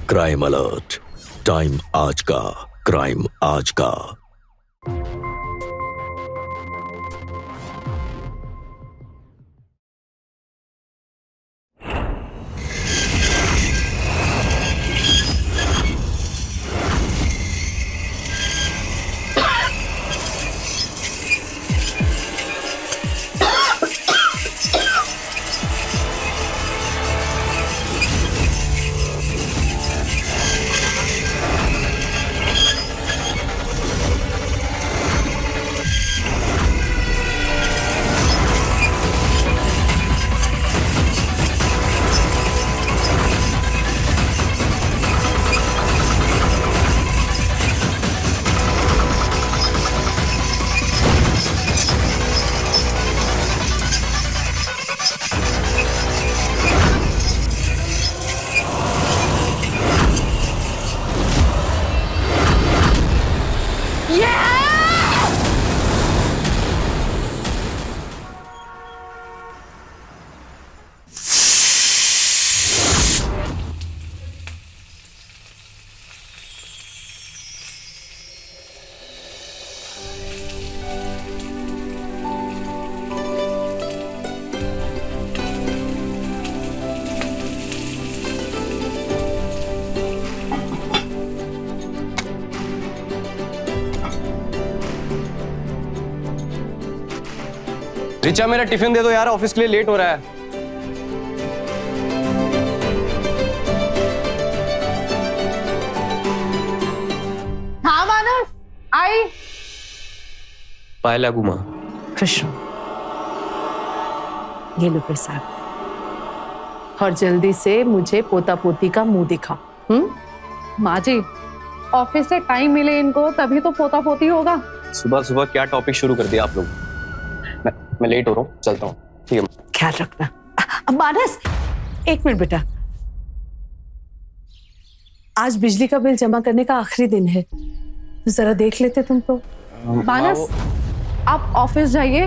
Crime alert, time आज का, crime आज का। रिचा, मेरा टिफिन दे दो यार, ऑफिस के लिए लेट हो रहा है। हाँ मानस, आई। पायला घुमा। कृष्ण, ये लो प्रसाद, और जल्दी से मुझे पोता पोती का मुंह दिखा। माँ जी, ऑफिस से टाइम मिले इनको तभी तो पोता पोती होगा। सुबह सुबह क्या टॉपिक शुरू कर दिया आप लोग। मैं लेट हो रहा हूँ, चलता हूँ। ठीक है, ख्याल रखना। मानस, एक मिनट बेटा, आज बिजली का बिल जमा करने का आखिरी दिन है, तो जरा देख लेते तुम तो। मानस, आप ऑफिस जाइए,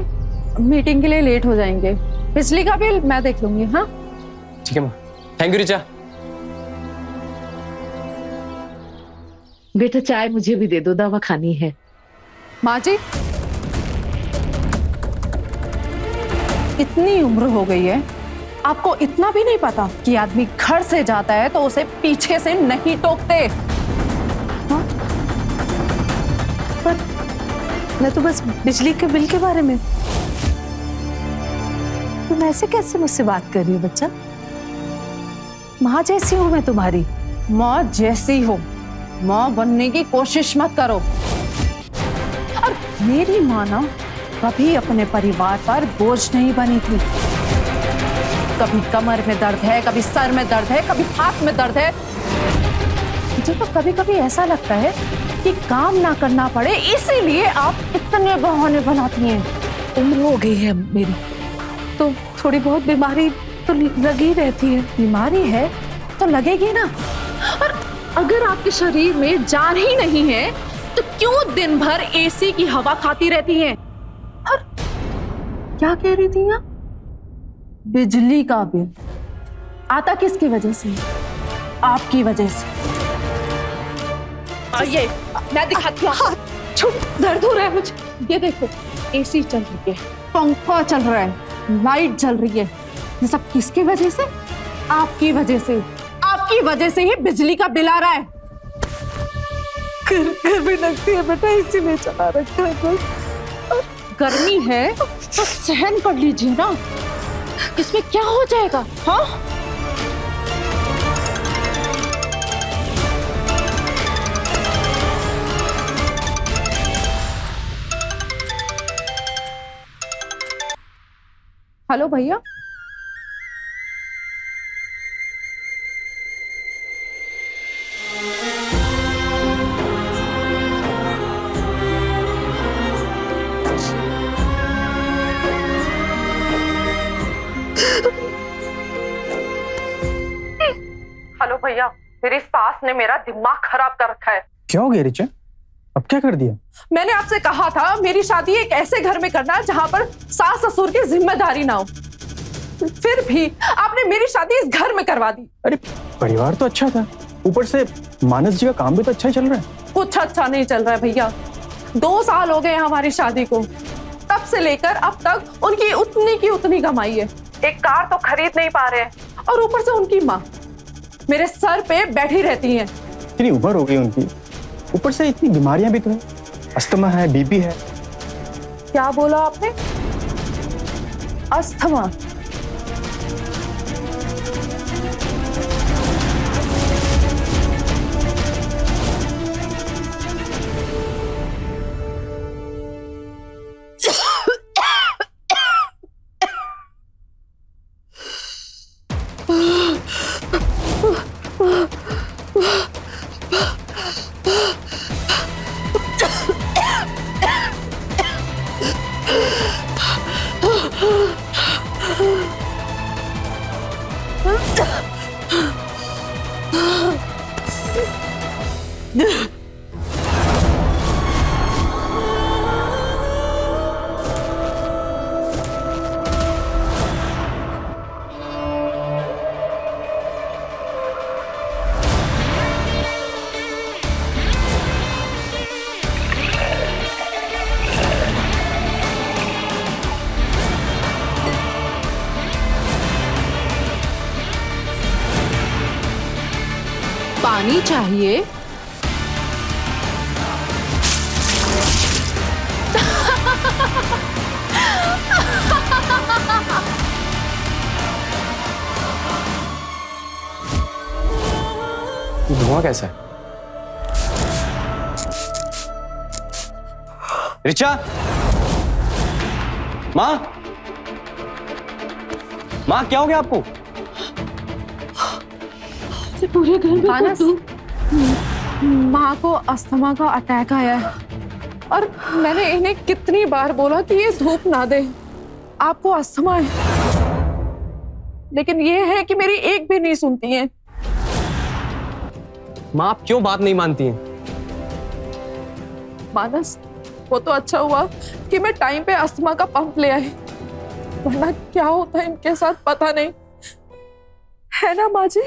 मीटिंग के लिए लेट हो जाएंगे। बिजली का बिल मैं देख लूंगी। हाँ ठीक है माँ, थैंक यू रिचा। बेटा, चाय मुझे भी दे दो, दवा खानी है। माँ जी, इतनी उम्र हो गई है, आपको इतना भी नहीं पता कि आदमी घर से जाता है तो उसे पीछे से नहीं टोकते। हाँ? पर मैं तो बस बिजली के बिल के बारे में। तुम ऐसे कैसे मुझसे बात कर रही हो बच्चा? माँ जैसी हूं मैं तुम्हारी। माँ जैसी हो, माँ बनने की कोशिश मत करो। और मेरी माँ ना कभी अपने परिवार पर बोझ नहीं बनी थी। कभी कमर में दर्द है, कभी सर में दर्द है, कभी हाथ में दर्द है। मुझे तो कभी कभी ऐसा लगता है कि काम ना करना पड़े, इसीलिए आप इतने बहाने बनाती हैं। उम्र हो गई है मेरी, तो थोड़ी बहुत बीमारी तो लगी रहती है। बीमारी है तो लगेगी ना। और अगर आपके शरीर में जान ही नहीं है तो क्यों दिन भर एसी की हवा खाती रहती हैं? और क्या कह रही थी आप? बिजली का बिल आता किसकी वजह से? आपकी वजह से। ये मैं दिखाती हूँ। दर्द हो रहा है मुझे। ये देखो, एसी चल रही है, पंखा चल रहा है, लाइट जल रही है। ये सब किसकी वजह से? आपकी वजह से। आपकी वजह से ही बिजली का बिल आ रहा है। घर भी लगती है बेटा, इसीलिए चला रखा है बस। गर्मी है तो सहन कर लीजिए ना, इसमें क्या हो जाएगा? हाँ, हेलो भैया, हेलो भैया, मेरी सास ने मेरा दिमाग खराब कर रखा है। क्या हो गया रिचा? अब क्या कर दिया? मैंने आपसे कहा था मेरी शादी एक ऐसे घर में करना जहां पर सास ससुर की जिम्मेदारी ना हो, फिर भी आपने मेरी शादी इस घर में करवा दी। अरे परिवार तो अच्छा था, ऊपर से मानस जी का काम भी तो अच्छा ही चल रहा है। कुछ अच्छा नहीं चल रहा है भैया। 2 साल हो गए हमारी शादी को, तब से लेकर अब तक उनकी उतनी की उतनी कमाई है। एक कार तो खरीद नहीं पा रहे हैं, और ऊपर से उनकी माँ मेरे सर पे बैठी रहती है। इतनी उम्र हो गई उनकी, ऊपर से इतनी बीमारियां भी तो है, अस्थमा है, बीपी है। क्या बोला आपने? अस्थमा? पानी चाहिए? धुआं कैसा है? रिचा, माँ, माँ क्या हो गया आपको? पूरे घर में मानस, माँ को अस्थमा का अटैक आया है, और मैंने इन्हें कितनी बार बोला कि ये धूप ना दे, आपको अस्थमा है, लेकिन ये है कि मेरी एक भी नहीं सुनती है। माँ आप क्यों बात नहीं मानती हैं? मानस, वो तो अच्छा हुआ कि मैं टाइम पे अस्थमा का पंप ले आई, वरना क्या होता है इनके साथ पता नहीं, है ना माँ जी?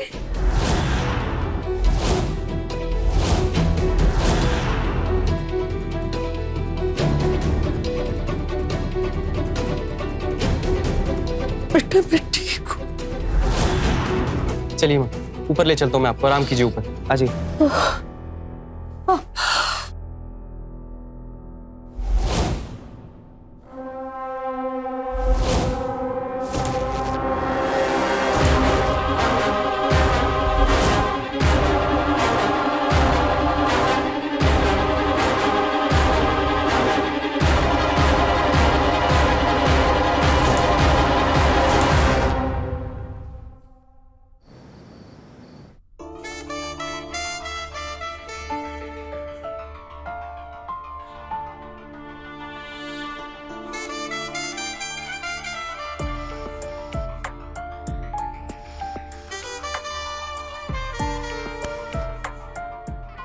बेटा मैं ठीक हूँ। चलिए माँ, ऊपर ले चलता हूँ मैं आपको, आराम कीजिए ऊपर आ जाइए।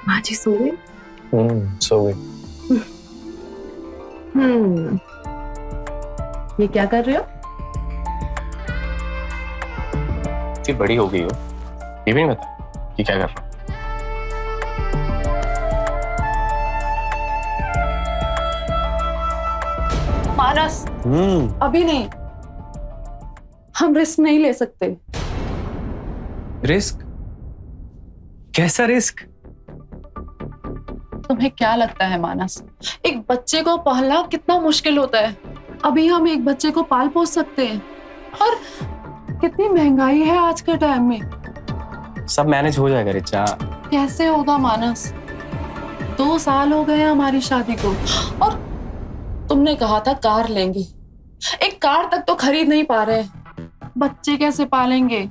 माँ जी सो गई? सो गई। ये क्या कर रहे हो? इतनी बड़ी हो गई हो, ये भी नहीं पता कि क्या कर रहा हूँ। मानस, अभी नहीं, हम रिस्क नहीं ले सकते। रिस्क? कैसा रिस्क? तुम्हें क्या लगता है मानस, एक बच्चे को पालना कितना मुश्किल होता है? अभी हम एक बच्चे को पाल पोस सकते हैं, और कितनी महंगाई है आज के टाइम में। सब मैनेज हो जाएगा रिचा। कैसे होगा मानस? 2 साल हो गए हमारी शादी को, और तुमने कहा था कार लेंगे, एक कार तक तो खरीद नहीं पा रहे, बच्चे कैसे पालेंगे?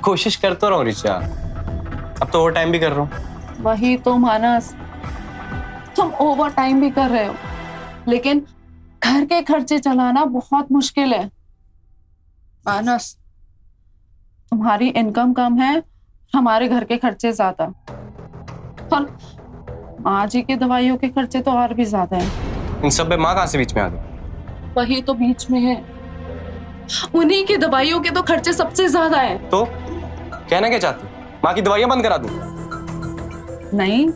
कोशिश करता रहा हूँ रिचा, अब तो ओवर टाइम भी कर रहा हूँ। वही तो मानस, तुम ओवर टाइम भी कर रहे हो, लेकिन घर के खर्चे चलाना बहुत मुश्किल है। मानस, तुम्हारी इनकम कम है, हमारे घर के खर्चे ज्यादा, और माँ जी की दवाइयों के खर्चे तो और भी ज्यादा हैं। इन सब में माँ कहाँ से बीच में आ गई? वही तो बीच में है, उन्हीं की दवाइयों के तो खर्चे सबसे ज्यादा हैं। तो कहना क्या चाहती? माँ की दवाइयां बंद करा दूं? नहीं,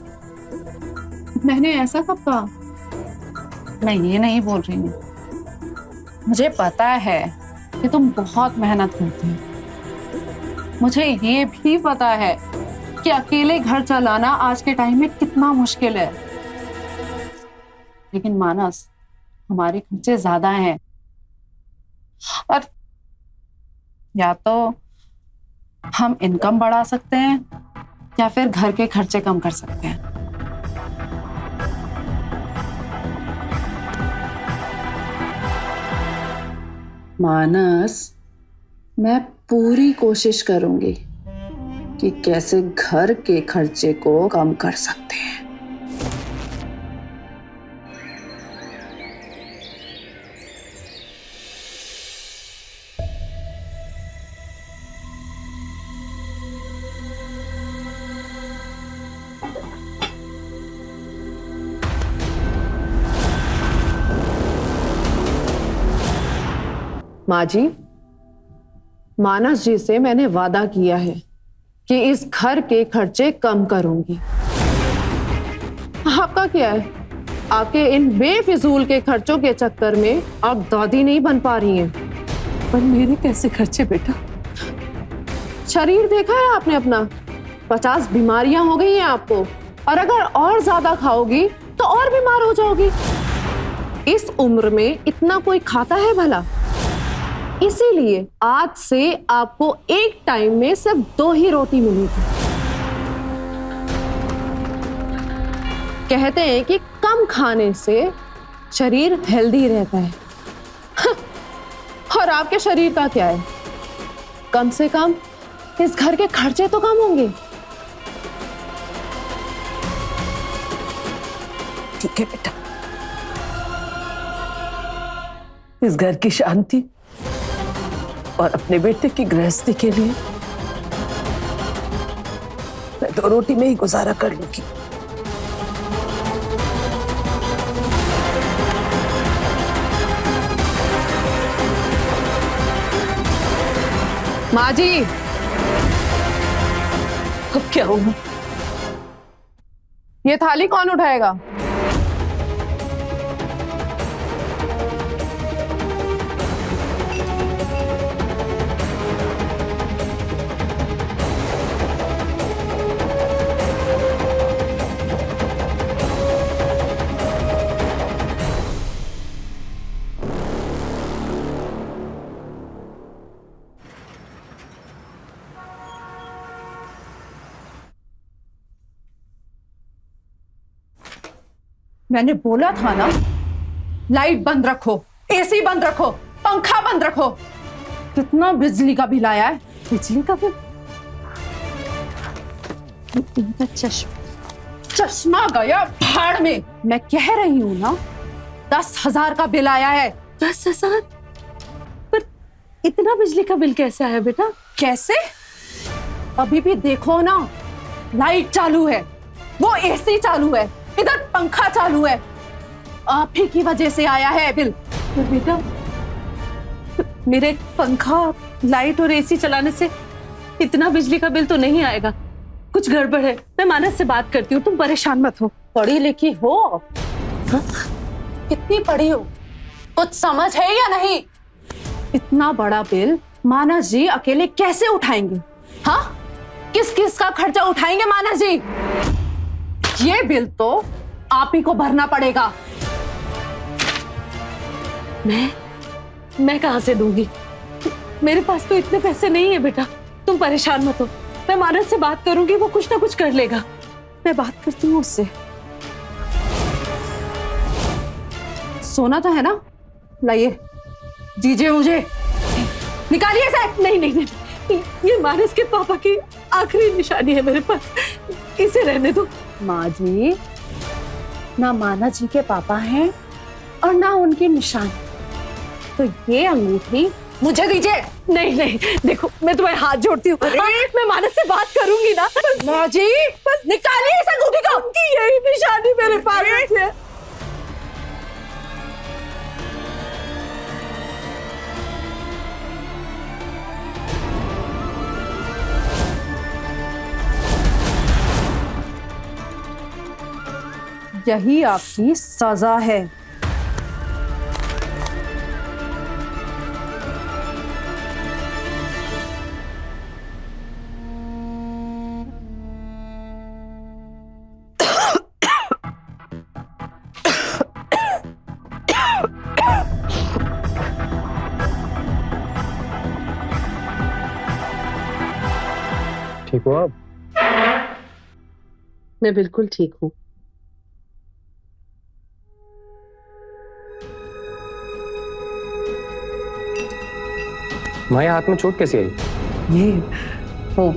मैंने ऐसा कब कहा? मैं ये नहीं बोल रही हूँ। मुझे पता है कि तुम बहुत मेहनत करती हो। मुझे ये भी पता है कि अकेले घर चलाना आज के टाइम में कितना मुश्किल है। लेकिन मानस, हमारे खर्चे ज्यादा हैं और या तो हम इनकम बढ़ा सकते हैं या फिर घर के खर्चे कम कर सकते हैं। मानस, मैं पूरी कोशिश करूंगी कि कैसे घर के खर्चे को कम कर सकते हैं। माँ जी, मानस जी से मैंने वादा किया है कि इस घर के खर्चे कम करूंगी। आपका क्या है? आपके इन बेफिजूल के खर्चों के चक्कर में आप दादी नहीं बन पा रही हैं। पर मेरे कैसे खर्चे बेटा? शरीर देखा है आपने अपना? 50 बीमारियां हो गई हैं आपको, और अगर और ज्यादा खाओगी तो और बीमार हो जाओगी। इस उम्र में इतना कोई खाता है भला? इसीलिए आज से आपको एक टाइम में सिर्फ 2 ही रोटी मिलेगी। कहते हैं कि कम खाने से शरीर हेल्दी रहता है। और आपके शरीर का क्या है? कम से कम इस घर के खर्चे तो कम होंगे। ठीक है बेटा, इस घर की शांति और अपने बेटे की गृहस्थी के लिए मैं 2 रोटी में ही गुजारा कर लूंगी। माँ जी, अब क्या होगा? ये थाली कौन उठाएगा? मैंने बोला था ना, लाइट बंद रखो, एसी बंद रखो, पंखा बंद रखो। कितना बिजली का बिल आया है? बिजली का बिल? इनका चश्मा गया भाड़ में। मैं कह रही हूं ना, 10,000 का बिल आया है। 10,000? पर इतना बिजली का बिल कैसे आया बेटा? कैसे? अभी भी देखो ना, लाइट चालू है, वो एसी चालू है, इधर पंखा चालू है। आप ही की वजह से आया है बिल। पर बेटा, मेरे पंखा, लाइट और एसी चलाने से इतना बिजली का बिल तो नहीं आएगा। कुछ गड़बड़ है। मैं मानस से बात करती हूँ, तुम परेशान मत हो। पढ़ी लिखी हो? हाँ? कितनी पढ़ी हो? कुछ समझ है या नहीं? इतना बड़ा बिल मानस जी अकेले कैसे उठाएंगे? हाँ, किस किस का खर्चा उठाएंगे मानस जी? ये बिल तो आप ही को भरना पड़ेगा। मैं कहां से दूंगी? मेरे पास तो इतने पैसे नहीं है बेटा। तुम परेशान मत हो, मैं मानस से बात करूंगी, वो कुछ ना कुछ कर लेगा। मैं बात करती हूँ उससे। सोना तो है ना? लाइए, दीजिए मुझे। निकालिए इसे। नहीं नहीं नहीं, ये मानस के पापा की आखिरी निशानी है मेरे पास, इसे रहने दो। माँ जी, ना माना जी के पापा हैं और ना उनकी निशान, तो ये अंगूठी मुझे दीजिए। नहीं नहीं, देखो मैं तुम्हारे हाथ जोड़ती हूँ, मैं मानस से बात करूंगी ना। माँ जी, बस निकालिए इस अंगूठी को। उनकी यही निशानी मेरे पास है। यही आपकी सजा है। ठीक हो आप? मैं बिल्कुल ठीक हूँ। माया, हाथ में चोट कैसे आई? ये वो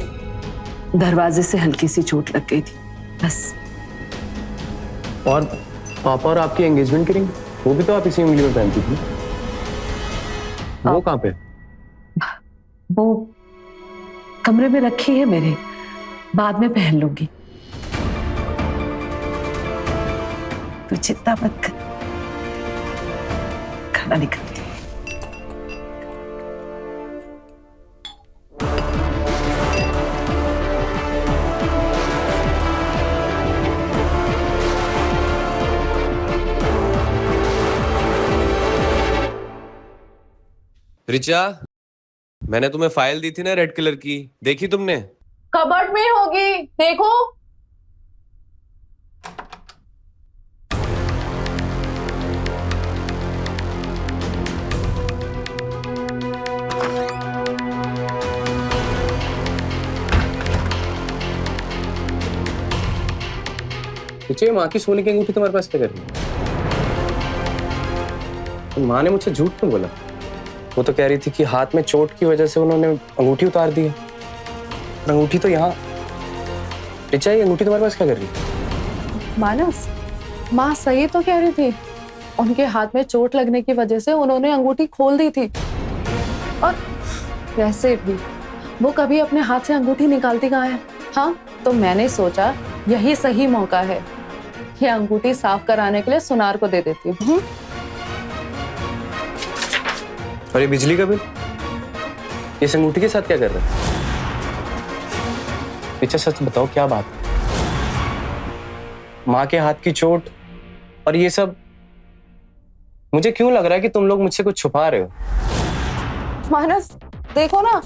दरवाजे से हल्की सी चोट लग गई थी बस। और पापा और आपकी एंगेजमेंट की रिंग, वो भी तो आप इसी उंगली में पहनती थी, वो कहाँ पे? वो कमरे में रखी है मेरे, बाद में पहन लूंगी। तू चिंता मत कर, खाना निकलती। रिचा, मैंने तुम्हें फाइल दी थी ना रेड कलर की, देखी तुमने? कबर्ड में होगी, देखो। पीछे माँ की सोने की अंगूठी तुम्हारे पास क्या कर रही है? तो माँ ने मुझसे झूठ क्यों बोला? वो तो कह रही थी कि हाथ में चोट की वजह से उन्होंने अंगूठी उतार दी है। अंगूठी तो यहाँ। रिचा, ये अंगूठी तुम्हारे पास क्या कर रही है? मानस, माँ सही तो कह रही थी। उनके हाथ में चोट लगने की वजह से उन्होंने अंगूठी खोल दी थी। और वैसे भी वो कभी अपने हाथ से अंगूठी निकालती कहाँ है? हाँ, तो मैंने सोचा यही सही मौका है, ये अंगूठी साफ कराने के लिए सुनार को दे देती हूँ। और ये बिजली का बिल, इस अंगूठी के साथ क्या कर रहा है? रिचा, सच बताओ क्या बात है? माँ के हाथ की चोट और ये सब, मुझे क्यों लग रहा है कि तुम लोग मुझसे कुछ छुपा रहे हो। मानस, देखो ना,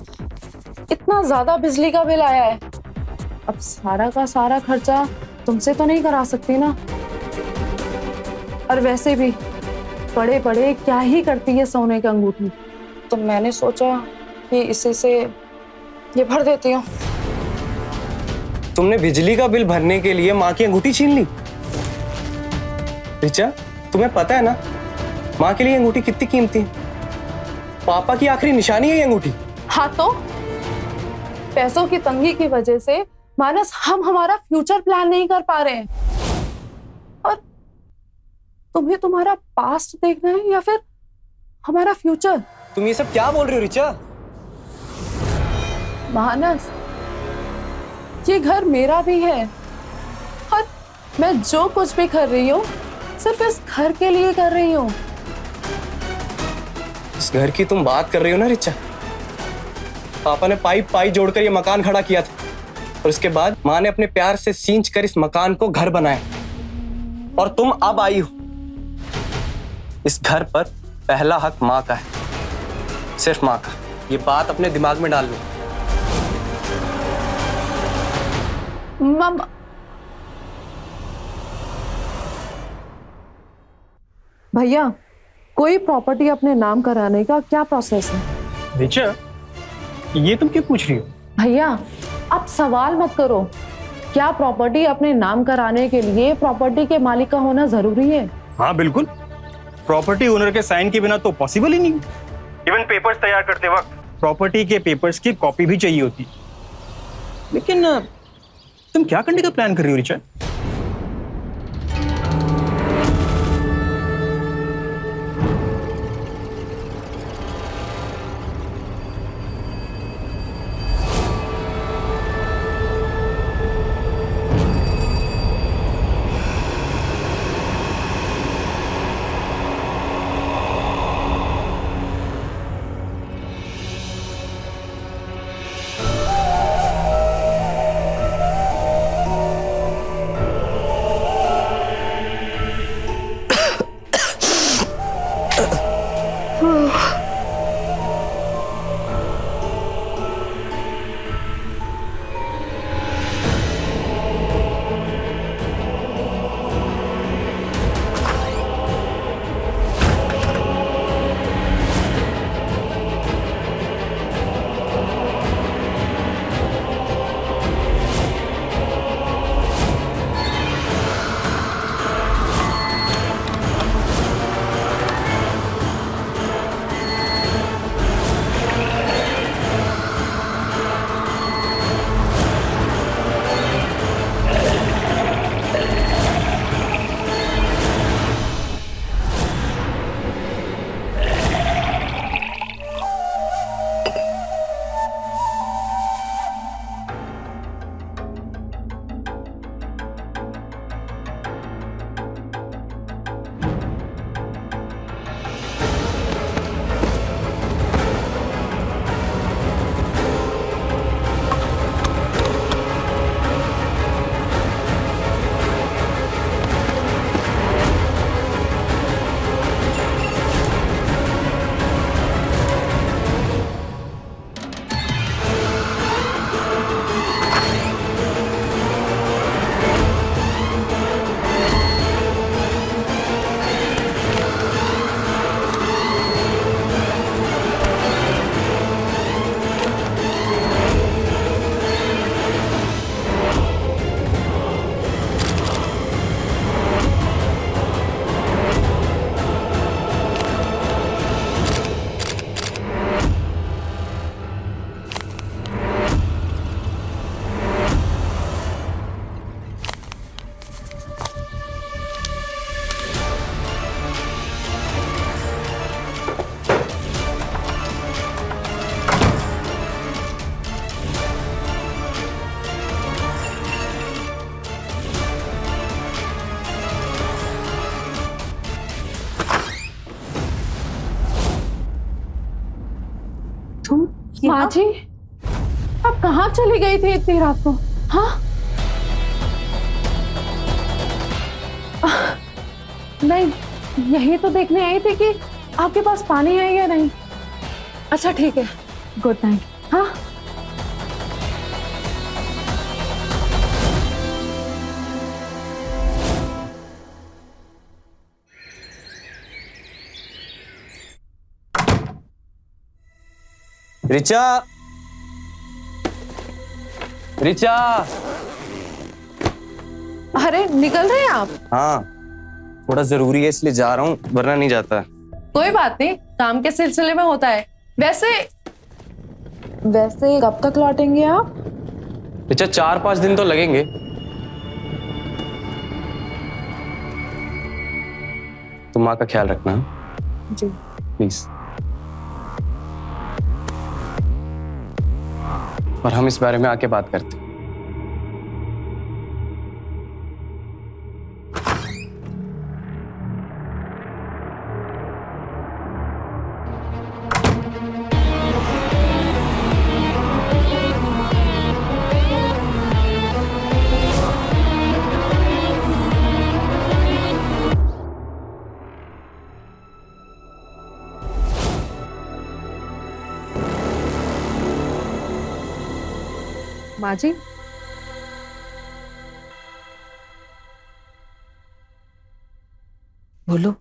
इतना ज्यादा बिजली का बिल आया है। अब सारा का सारा खर्चा तुमसे तो नहीं करा सकती ना। और वैसे भी बड़े बड़े क्या ही करती है सोने की अंगूठी, तो मैंने सोचा कि इसी से ये भर देती हूँ। तुमने बिजली का बिल भरने के लिए माँ की अंगूठी छीन ली? रिचा, तुम्हें पता है ना माँ के लिए अंगूठी कितनी कीमती है? पापा की आखिरी निशानी है ये अंगूठी। हाँ, तो पैसों की तंगी की वजह से मानस हम हमारा फ्यूचर प्लान नहीं कर पा रहे हैं। और तुम्हें तुम्हारा पास्ट देखना है या फिर हमारा फ्यूचर? तुम ये सब क्या बोल रही हो रिचा? मानस, ये घर मेरा भी है और मैं जो कुछ भी कर रही हूँ सिर्फ इस घर के लिए कर रही हूँ। इस घर की तुम बात कर रही हो ना रिचा? पापा ने पाई जोड़कर ये मकान खड़ा किया था और उसके बाद माँ ने अपने प्यार से सींच कर इस मकान को घर बनाया, और तुम अब आई हो। इस घर पर पहला हक माँ का है, सिर्फ माँ का। ये बात अपने दिमाग में डाल लो। मम्मा, भैया, कोई प्रॉपर्टी अपने नाम कराने का क्या प्रोसेस है? रिचा, ये तुम क्यों पूछ रही हो? भैया, आप सवाल मत करो। क्या प्रॉपर्टी अपने नाम कराने के लिए प्रॉपर्टी के मालिक का होना जरूरी है? हाँ बिल्कुल, प्रॉपर्टी ओनर के साइन के बिना तो पॉसिबल ही नहीं। इवन पेपर्स तैयार करते वक्त प्रॉपर्टी के पेपर्स की कॉपी भी चाहिए होती। लेकिन तुम क्या करने का प्लान कर रही हो रिचा? यहाँ? माँ जी, आप कहाँ चली गई थी इतनी रात को? हाँ? नहीं, यही तो देखने आई थी कि आपके पास पानी है या नहीं। अच्छा ठीक है, गुड नाइट। हाँ, रिचा, रिचा। अरे निकल रहे हैं आप? हाँ, थोड़ा जरूरी है इसलिए जा रहा हूँ, वरना नहीं जाता। कोई बात नहीं, काम के सिलसिले में होता है। वैसे कब तक लौटेंगे आप? रिचा 4-5 दिन तो लगेंगे। तुम माँ का ख्याल रखना जी। प्लीज। और हम इस बारे में आके बात करते हैं। माँ जी, बोलो।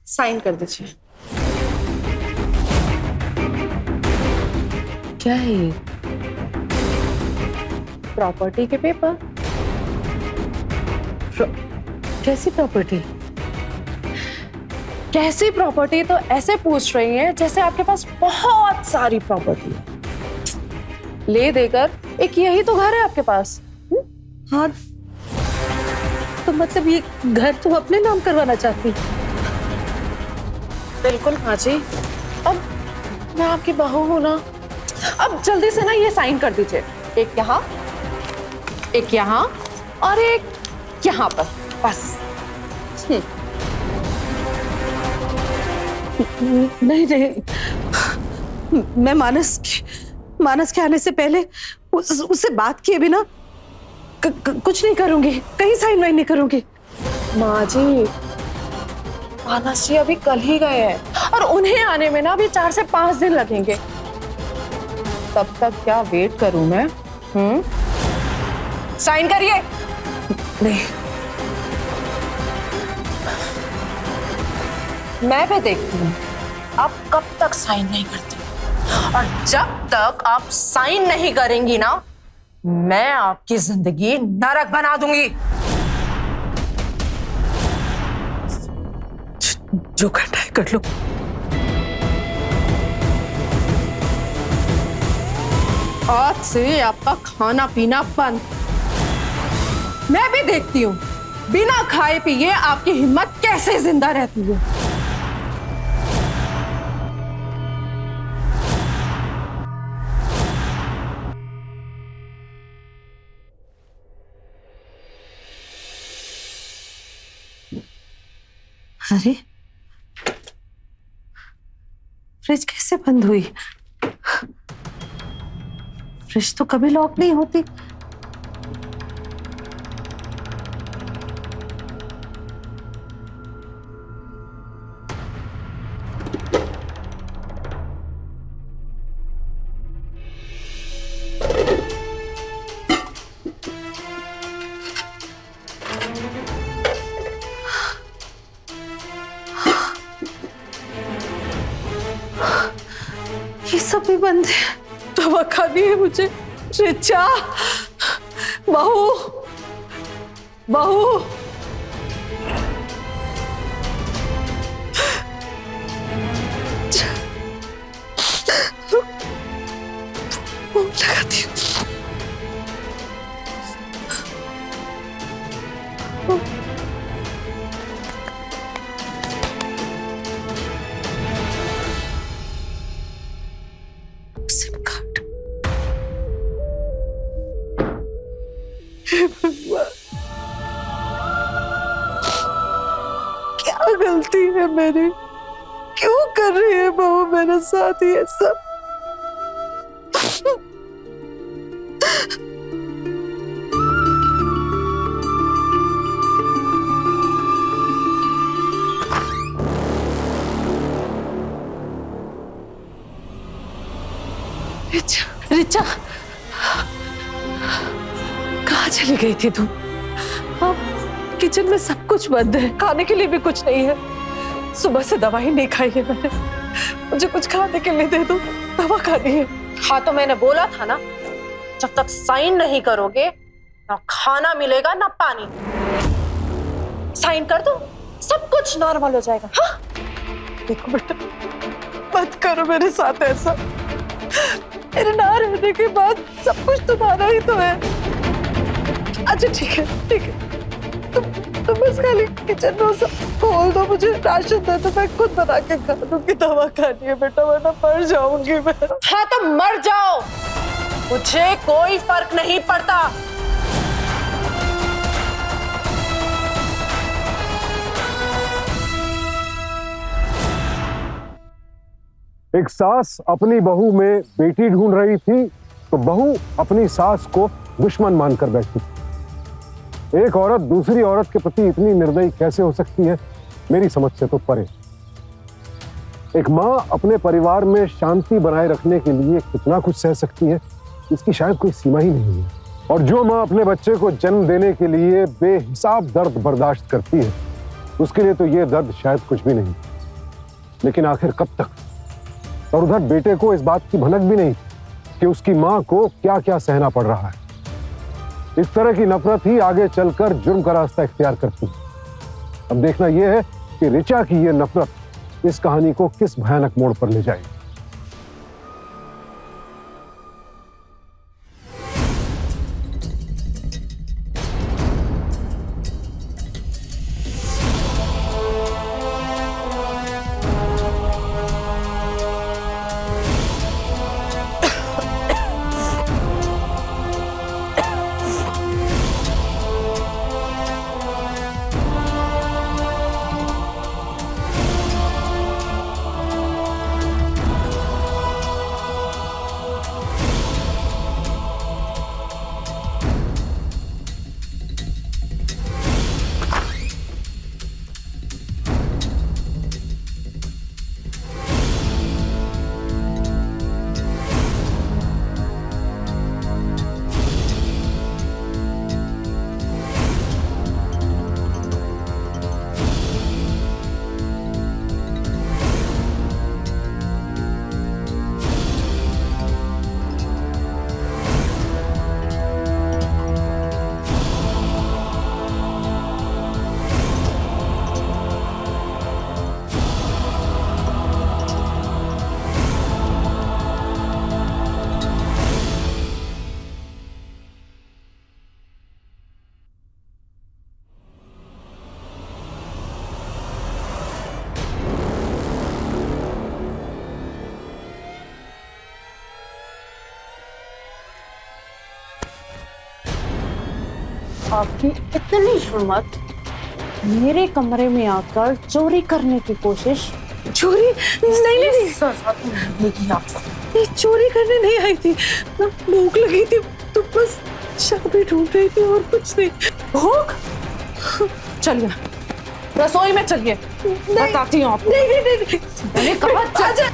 साइन कर दीजिए। क्या है ये? प्रॉपर्टी के पेपर। कैसी प्रॉपर्टी? कैसी प्रॉपर्टी तो ऐसे पूछ रही हैं जैसे आपके पास बहुत सारी प्रॉपर्टी है। ले देकर एक यही तो घर है आपके पास। हाँ, तो मतलब ये घर तुम अपने नाम करवाना चाहती? बिल्कुल माँ जी, अब मैं आपकी बहू हूं ना। अब जल्दी से ना ये साइन कर दीजिए। एक यहाँ और एक यहाँ पर, बस। नहीं नहीं, मैं मानस के आने से पहले उससे बात किए बिना कुछ नहीं करूंगी, कहीं साइन वाइन नहीं करूंगी। माँ जी, मानस जी अभी कल ही गए हैं और उन्हें आने में ना अभी 4 से 5 दिन लगेंगे। तब तक क्या वेट करूं मैं? साइन करिए। नहीं, मैं भी देखती हूँ आप कब तक साइन नहीं करती, और जब तक आप साइन नहीं करेंगी ना, मैं आपकी जिंदगी नरक बना दूंगी। जो करना है कर लो। आज से आपका खाना पीना बंद। मैं भी देखती हूँ बिना खाए पिए आपकी हिम्मत कैसे जिंदा रहती है। अरे फ्रिज कैसे बंद हुई? फ्रिज तो कभी लॉक नहीं होती। ये सब भी बंद है। दवा खानी है मुझे। रिचा, बहू, बहू, लगाती हूँ। SIM card. क्या गलती है मेरी? क्यों कर रही है बहू मेरे साथ ये सब? रिचा, कहाँ चली गई थी तुम? हाँ, किचन में सब कुछ बंद है, खाने के लिए भी कुछ नहीं है। सुबह से दवाई नहीं खाई है मैंने, मुझे कुछ खाने के लिए दे दो, दवा खानी है। हाँ तो मैंने बोला था ना, जब तक साइन नहीं करोगे ना खाना मिलेगा ना पानी। साइन कर दो, सब कुछ नॉर्मल हो जाएगा। हाँ? देखो बेटा, मत करो मेरे साथ ऐसा। मेरे ना रहने के बाद सब कुछ तुम्हारा ही तो है। अच्छा ठीक है, ठीक है, तुम बस खाली किचन में सब खोल दो, मुझे राशन दे दो, मैं खुद बना के खा दूंगी। दवा खानी है बेटा, वरना मर जाऊंगी मैं। हाँ तो मर जाओ, मुझे कोई फर्क नहीं पड़ता। एक सास अपनी बहू में बेटी ढूंढ रही थी तो बहू अपनी सास को दुश्मन मानकर बैठी। एक औरत दूसरी औरत के प्रति इतनी निर्दयी कैसे हो सकती है, मेरी समझ से तो परे। एक माँ अपने परिवार में शांति बनाए रखने के लिए कितना कुछ सह सकती है, इसकी शायद कोई सीमा ही नहीं है। और जो माँ अपने बच्चे को जन्म देने के लिए बेहिसाब दर्द बर्दाश्त करती है, उसके लिए तो ये दर्द शायद कुछ भी नहीं। लेकिन आखिर कब तक? और उधर बेटे को इस बात की भनक भी नहीं कि उसकी मां को क्या क्या सहना पड़ रहा है। इस तरह की नफरत ही आगे चलकर जुर्म का रास्ता इख्तियार करती है। अब देखना यह है कि ऋचा की यह नफरत इस कहानी को किस भयानक मोड़ पर ले जाएगी। आपकी इतनी हिम्मत, मेरे कमरे में आकर चोरी करने की कोशिश। चोरी नहीं, चोरी करने नहीं आई थी, भूख लगी थी तो बस चाबी ढूंढ रही थी और कुछ नहीं। भूख? चलिए रसोई में चलिए, बताती हूँ आपको। नहीं, मैंने कहा चल।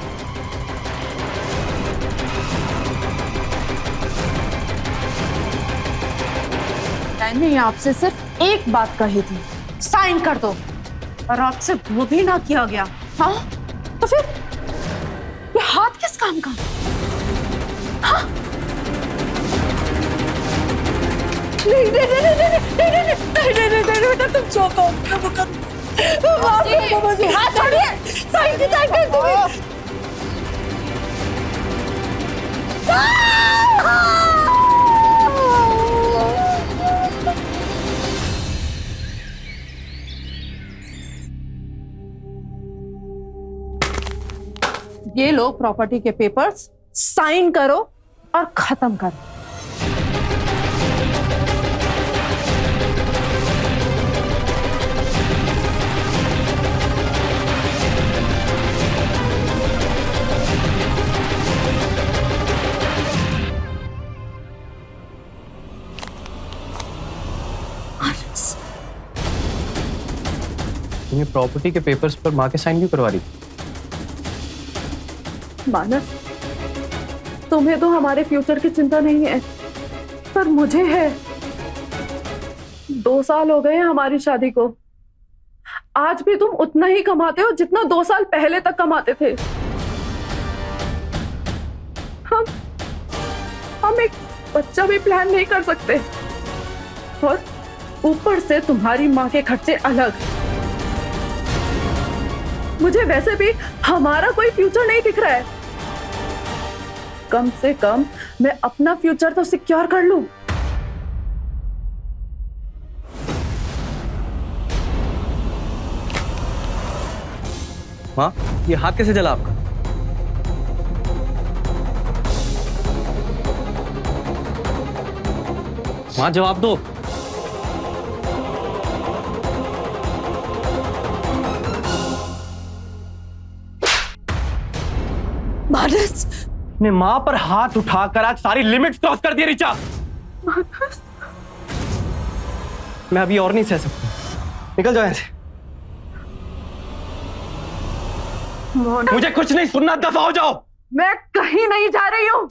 मैंने आपसे सिर्फ एक बात कही थी, साइन कर दो, और आपसे वो भी ना किया गया। हाँ तो फिर ये हाथ किस काम का? हाँ? नहीं, बेटा तुम जो कहो मुझे हाथ छोड़िए, साइन की साइन कर दूंगी। ये लो प्रॉपर्टी के पेपर्स, साइन करो और खत्म करो। तुम्हें प्रॉपर्टी के पेपर्स पर माँ के साइन क्यों करवा रही थी? मानस, तुम्हें तो हमारे फ्यूचर की चिंता नहीं है, पर मुझे है। 2 साल हो गए हैं हमारी शादी को। आज भी तुम उतना ही कमाते हो जितना 2 साल पहले तक कमाते थे। हम एक बच्चा भी प्लान नहीं कर सकते, और ऊपर से तुम्हारी माँ के खर्चे अलग। मुझे वैसे भी हमारा कोई फ्यूचर नहीं दिख रहा है। कम से कम मैं अपना फ्यूचर तो सिक्योर कर लूं। माँ, ये हाथ कैसे जला आपका? माँ, जवाब दो। मानस, अपने माँ पर हाथ उठाकर आज सारी लिमिट्स क्रॉस कर दी ऋचा। मैं अभी और नहीं सह सकता, निकल जाओ यहाँ से। मुझे कुछ नहीं सुनना, दफा हो जाओ। मैं कहीं नहीं जा रही हूँ,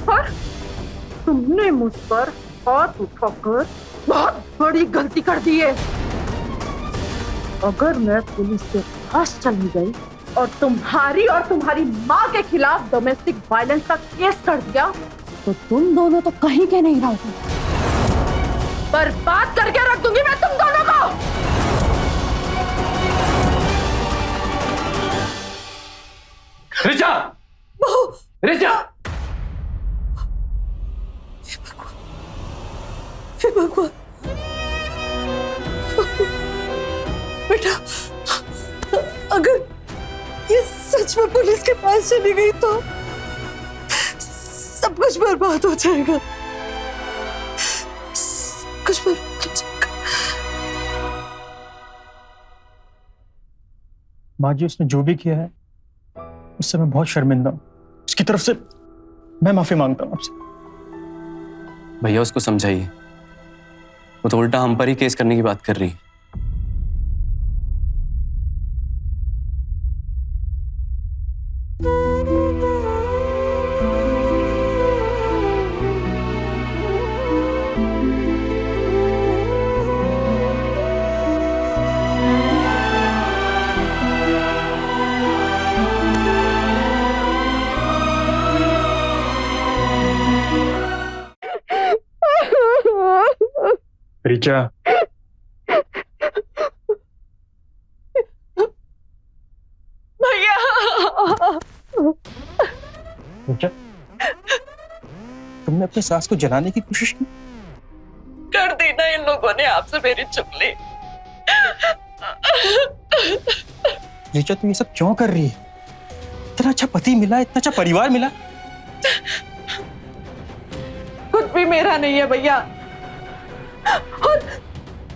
और तुमने मुझ पर हाथ उठाकर बहुत बड़ी गलती कर दी है। अगर मैं पुलिस के पास चली गई और तुम्हारी माँ के खिलाफ डोमेस्टिक वायलेंस का केस कर दिया, तो तुम दोनों तो कहीं के नहीं रहोगे। बर्बाद करके रख दूंगी मैं तुम दोनों को। ऋचा! ऋचा! हे भगवान, बेटा, अगर ये सच में पुलिस के पास चली गई तो सब कुछ बर्बाद हो जाएगा। कुछ बर्बाद हो जाएगा। माँ जी, उसने जो भी किया है उससे मैं बहुत शर्मिंदा हूँ। उसकी तरफ से मैं माफी मांगता हूँ आपसे। भैया, उसको समझाइए, वो तो उल्टा हम पर ही केस करने की बात कर रही है। ऋचा, भैया, ऋचा, तुमने अपनी सास को जलाने की कोशिश की? कर दी ना इन लोगों ने आपसे मेरी चुगली। ऋचा, तू ये सब क्यों कर रही है? इतना अच्छा पति मिला, इतना अच्छा परिवार मिला। कुछ भी मेरा नहीं है भैया। और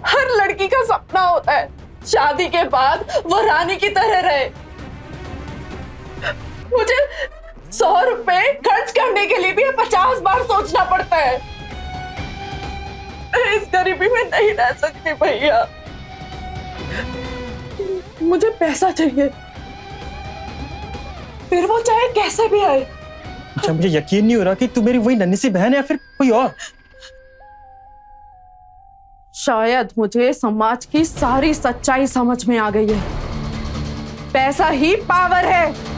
हर लड़की का सपना होता है शादी के बाद वो रानी की तरह रहे। मुझे 100 रुपए खर्च करने के लिए भी 50 बार सोचना पड़ता है। इस गरीबी में नहीं रह सकती भैया। मुझे पैसा चाहिए, फिर वो चाहे कैसे भी आए। अच्छा, मुझे यकीन नहीं हो रहा कि तू मेरी वही नन्ही सी बहन है या फिर कोई और। शायद मुझे समाज की सारी सच्चाई समझ में आ गई है। पैसा ही पावर है।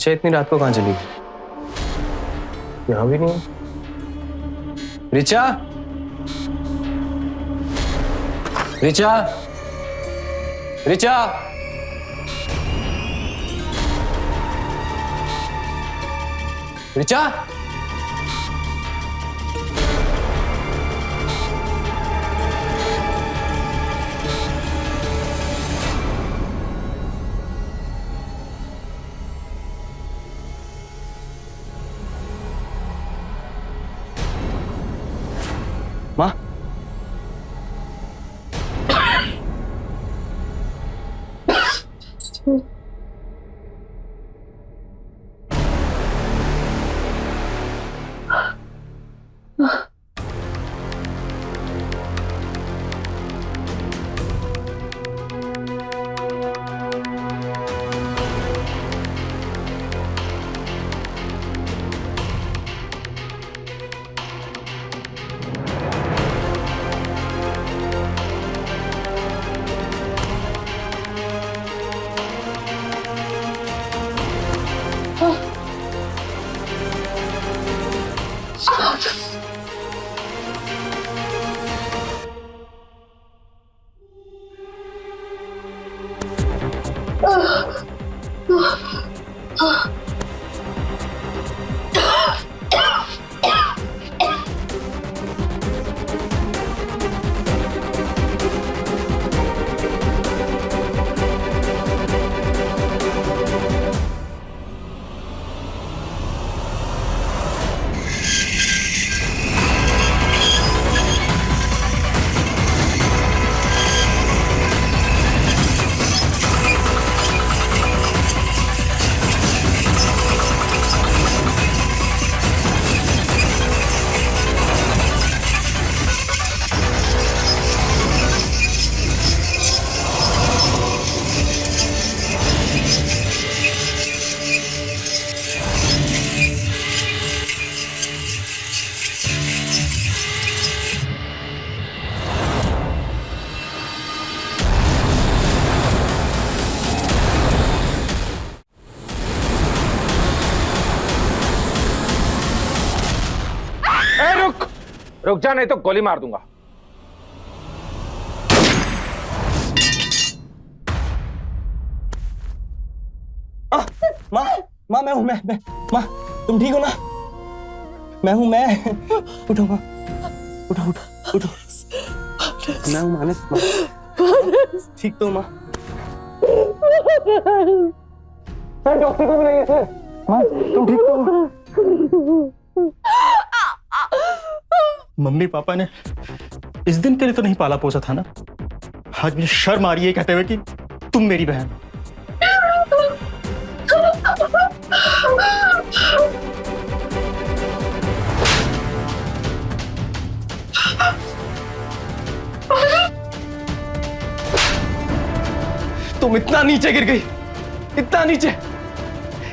रिचा इतनी रात को कहाँ चली गई? यहाँ भी नहीं है। रिचा, रिचा, रिचा, रिचा, माँ, रुक जा नहीं तो गोली मार दूंगा। माँ, माँ मैं हूँ, मैं माँ, तुम ठीक हो ना? मैं हूँ, मैं। उठो माँ, उठो उठो उठो। मैं हूँ मानस, माँ। ठीक तो माँ? डॉक्टर को बुलाइए सर। माँ तुम ठीक तो हो? मम्मी पापा ने इस दिन के लिए तो नहीं पाला पोसा था ना। आज मुझे शर्म आ रही है कहते हुए कि तुम मेरी बहन। तुम इतना नीचे गिर गई, इतना नीचे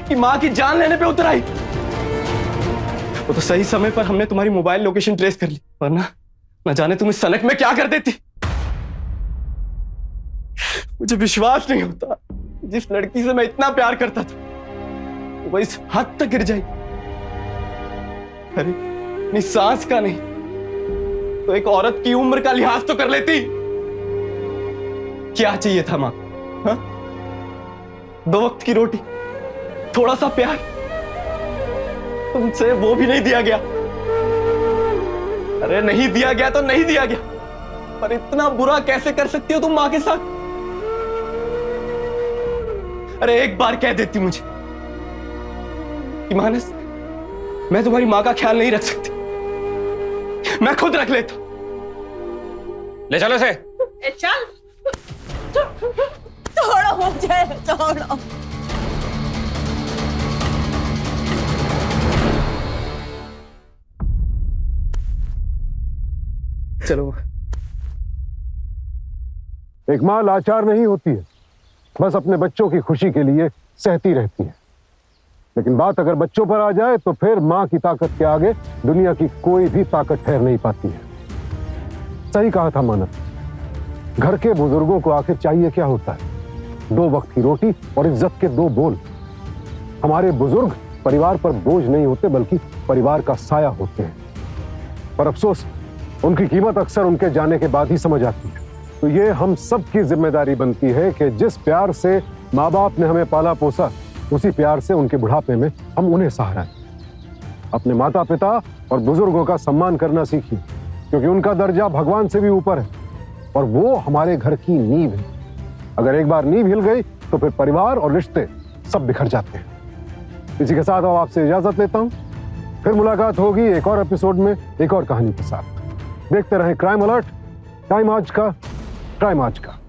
कि माँ की जान लेने पे उतर आई। वो तो सही समय पर हमने तुम्हारी मोबाइल लोकेशन ट्रेस कर ली, वरना न जाने तुम इस सनक में क्या कर देती। मुझे विश्वास नहीं होता, जिस लड़की से मैं इतना प्यार करता था वो इस हद तक गिर जाए। अरे अपनी सांस का नहीं तो एक औरत की उम्र का लिहाज तो कर लेती। क्या चाहिए था मां? हाँ? 2 वक्त की रोटी, थोड़ा सा प्यार, तुमसे वो भी नहीं दिया गया। अरे नहीं दिया गया तो नहीं दिया गया, पर इतना बुरा कैसे कर सकती हो तुम मां के साथ? अरे एक बार कह देती मुझे कि मानस, मैं तुम्हारी मां का ख्याल नहीं रख सकती, मैं खुद रख लेता। ले चलो इसे। चल, छोड़ो मुझे, छोड़ो। चलो। एक माँ लाचार नहीं होती है, बस अपने बच्चों की खुशी के लिए सहती रहती है। लेकिन बात अगर बच्चों पर आ जाए तो फिर माँ की ताकत के आगे दुनिया की कोई भी ताकत ठहर नहीं पाती है। सही कहा था मानस, घर के बुजुर्गों को आखिर चाहिए क्या होता है? 2 वक्त की रोटी और इज्जत के 2 बोल। हमारे बुजुर्ग परिवार पर बोझ नहीं होते बल्कि परिवार का साया होते हैं। पर अफसोस, उनकी कीमत अक्सर उनके जाने के बाद ही समझ आती है। तो ये हम सब की जिम्मेदारी बनती है कि जिस प्यार से माँ बाप ने हमें पाला पोसा, उसी प्यार से उनके बुढ़ापे में हम उन्हें सहाराएं। अपने माता पिता और बुजुर्गों का सम्मान करना सीखिए, क्योंकि उनका दर्जा भगवान से भी ऊपर है और वो हमारे घर की नींव है। अगर एक बार नींव हिल गई तो फिर परिवार और रिश्ते सब बिखर जाते हैं। इसी के साथ अब आपसे इजाजत लेता हूं। फिर मुलाकात होगी एक और एपिसोड में एक और कहानी के साथ। देखते रहें क्राइम अलर्ट। टाइम आज का, क्राइम आज का।